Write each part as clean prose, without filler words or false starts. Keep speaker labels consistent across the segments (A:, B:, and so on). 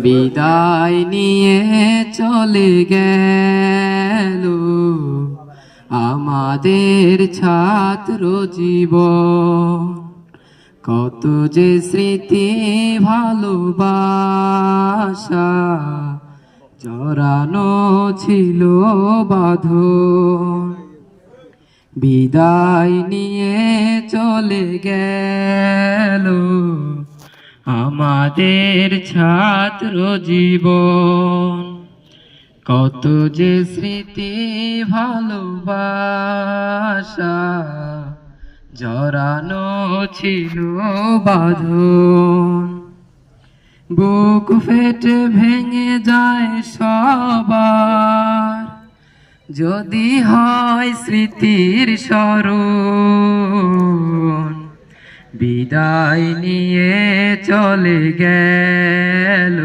A: বিদায় নিয়ে চলে গেল আমাদের ছাত্র জীবন। কত যে স্মৃতি ভালোবাসা জড়ানো ছিল বাঁধন। বিদায় নিয়ে চলে গেল আমাদের ছাত্র জীবন। কত যে স্মৃতি ভালোবাসা জড়ানো ছিল বাঁধন। বুক ফেটে ভেঙে যায় সবার যদি হয় স্মৃতির স্মরণ। বিদায় নিয়ে চলে গেল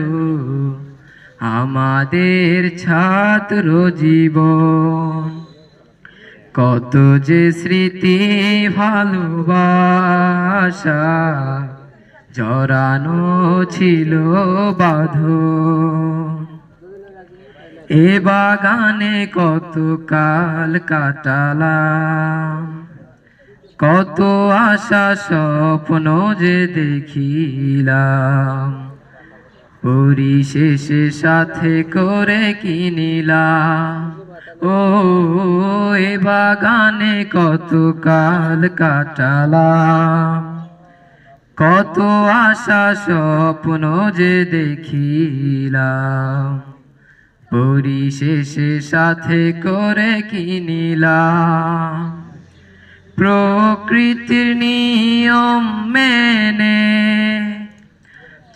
A: আমাদের ছাত্র জীবন। কত যে স্মৃতি ভালোবাসা জড়ানো ছিল বাঁধন। এ বাগানে কত কাল কাটালাম, কত আশা স্বপ্ন যে দেখিলাম, পরিশেষে সাথে করে কিনিলাম। ও এ বাগানে কত কাল কাটালাম, কত আশা স্বপ্ন যে দেখিলাম, পরিশেষে সাথে করে কিনিলাম। প্রকৃতির নিয়ম মেনে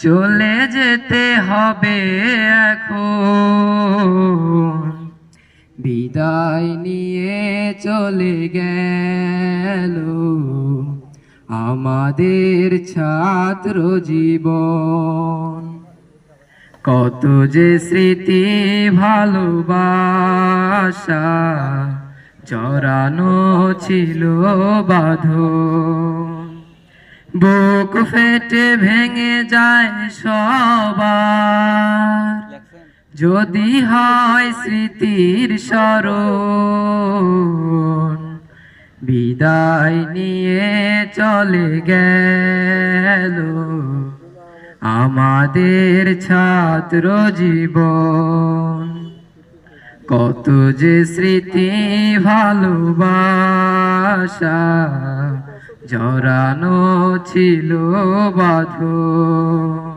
A: চলে যেতে হবে এখন। বিদায় নিয়ে চলে গেল আমাদের ছাত্র জীবন। কত যে স্মৃতি ভালোবাসা জড়ানো ছিল বাঁধন। বুক ফেটে ভেঙে যায় সবার যদি হয় স্মৃতির স্মরণ। বিদায় নিয়ে চলে গেল আমাদের ছাত্র জীবন। কত যে স্মৃতি ভালোবাসা জড়ানো ছিল বাঁধন।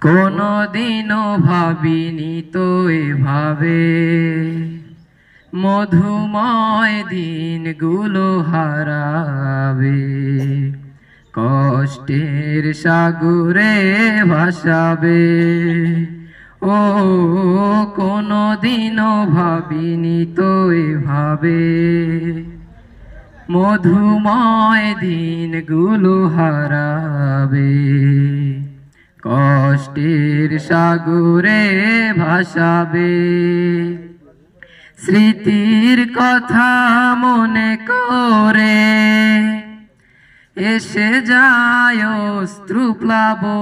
A: কোনদিনও ভাবিনি তো এভাবে মধুময় দিনগুলো হারাবে, কষ্টের সাগরে ভাসাবে। ও কোনদিনও ভাবিনি তো এভাবে মধুময় দিনগুলো হারাবে, কষ্টের সাগরে ভাসাবে। স্মৃতির কথা মনে করে এসে যায় অশ্রুপ্লাবন।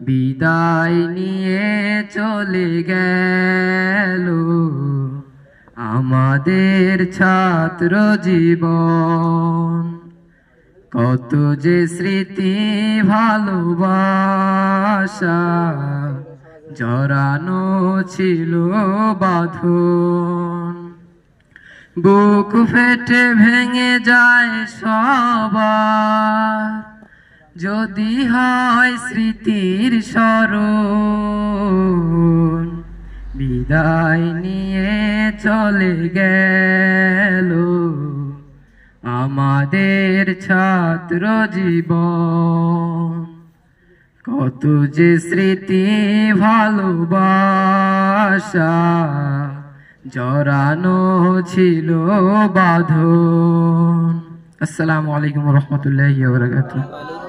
A: বিদায় নিয়ে চলে গেল আমাদের ছাত্র জীবন। কত যে স্মৃতি ভালোবাসা জড়ানো ছিল বাঁধন। বুক ফেটে ভেঙে যায় সবার যদি হয় স্মৃতির স্মরণ। বিদায় নিয়ে চলে গেল আমাদের ছাত্র জীবন। কত যে স্মৃতি ভালোবাসা জড়ানো ছিল বাঁধন। আসসালামু আলাইকুম ওয়া রাহমাতুল্লাহি ওয়া বারাকাতুহু।